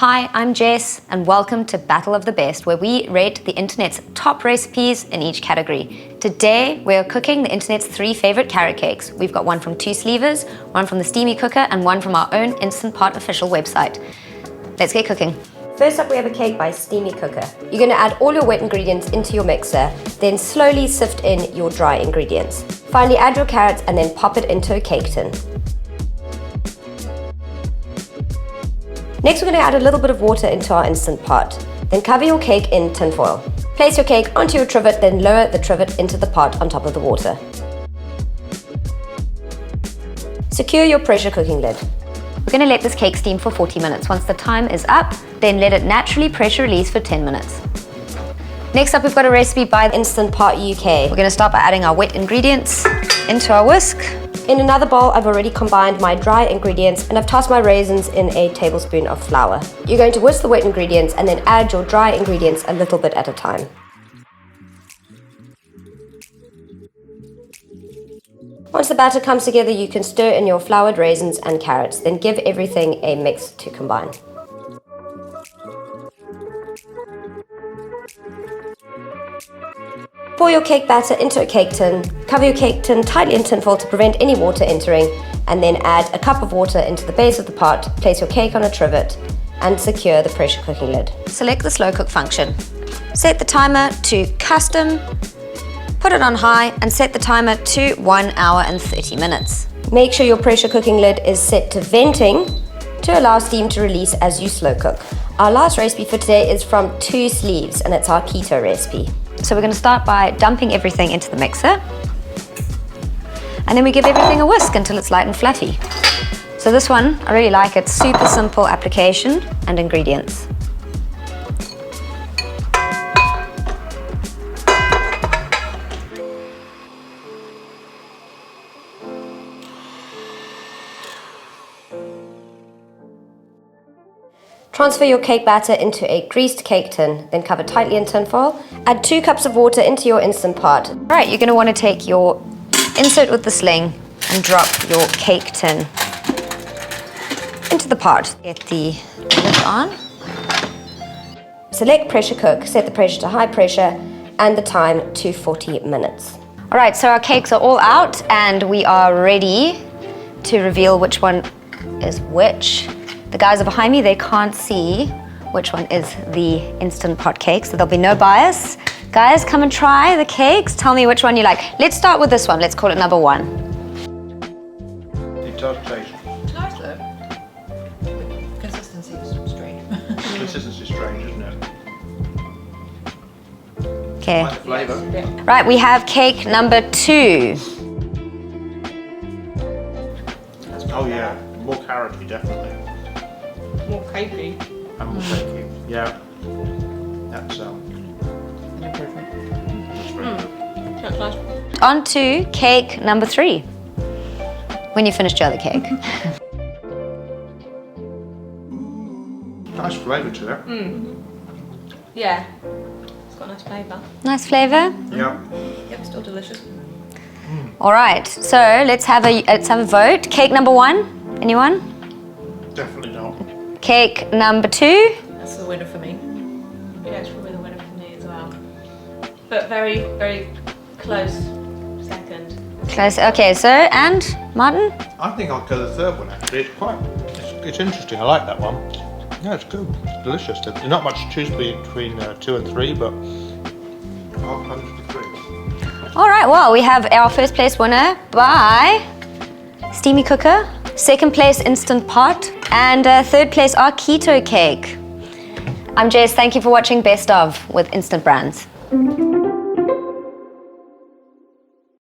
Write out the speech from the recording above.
Hi, I'm Jess, and welcome to Battle of the Best, where we rate the internet's top recipes in each category. Today, we're cooking the internet's 3 favorite carrot cakes. We've got one from 2 Sleevers, one from the Steamy cooker, and one from our own Instant Pot official website. Let's get cooking. First up, we have a cake by Steamy cooker. You're going to add all your wet ingredients into your mixer, then slowly sift in your dry ingredients. Finally, add your carrots and then pop it into a cake tin. Next, we're going to add a little bit of water into our Instant Pot. Then cover your cake in tin foil. Place your cake onto your trivet, then lower the trivet into the pot on top of the water. Secure your pressure cooking lid. We're going to let this cake steam for 40 minutes. Once the time is up, then let it naturally pressure release for 10 minutes. Next up, we've got a recipe by Instant Pot UK. We're going to start by adding our wet ingredients into our whisk. In another bowl, I've already combined my dry ingredients and I've tossed my raisins in a tablespoon of flour. You're going to whisk the wet ingredients and then add your dry ingredients a little bit at a time. Once the batter comes together, you can stir in your floured raisins and carrots, then give everything a mix to combine. Pour your cake batter into a cake tin, cover your cake tin tightly in tin foil to prevent any water entering, and then add a cup of water into the base of the pot, place your cake on a trivet, and secure the pressure cooking lid. Select the slow cook function. Set the timer to custom, put it on high, and set the timer to 1 hour and 30 minutes. Make sure your pressure cooking lid is set to venting to allow steam to release as you slow cook. Our last recipe for today is from 2 Sleeves, and it's our keto recipe. So we're going to start by dumping everything into the mixer, and then we give everything a whisk until it's light and fluffy. So this one, I really like it. Super simple application and ingredients. Transfer your cake batter into a greased cake tin, then cover tightly in tin foil. Add 2 cups of water into your Instant Pot. All right, you're going to want to take your insert with the sling and drop your cake tin into the pot. Get the lid on. Select pressure cook, set the pressure to high pressure and the time to 40 minutes. All right, so our cakes are all out and we are ready to reveal which one is which. The guys are behind me, they can't see which one is the Instant Pot cake, so there'll be no bias. Guys, come and try the cakes. Tell me which one you like. Let's start with this one. Let's call it number 1. It does taste. It's nice though. The consistency is strange. Consistency is strange, isn't it? Okay. Like the flavour. Right, we have cake number 2. Oh yeah, more carroty, definitely. More cakey. And more cakey. Yeah. That's An improvement. that's very good. That's nice. On to cake number 3. When you finished your other cake. Nice flavour to it. Yeah. It's got a nice flavour. Nice flavor. Yeah. Yep, still delicious. All right, so let's have a vote. Cake number 1. Anyone? Definitely not. Cake number 2. That's the winner for me. Yeah, it's probably the winner for me as well. But very, very close second. Close. Okay, so, and Martin? I think I'll go the third one actually. It's interesting. I like that one. Yeah, it's good. It's delicious. There's not much to choose between 2 and 3, but I'll punch the 3. All right, well, we have our first place winner by Steamy Cooker, second place Instant Pot, and third place our Keto Cake. I'm Jess, thank you for watching Best Of with Instant Brands.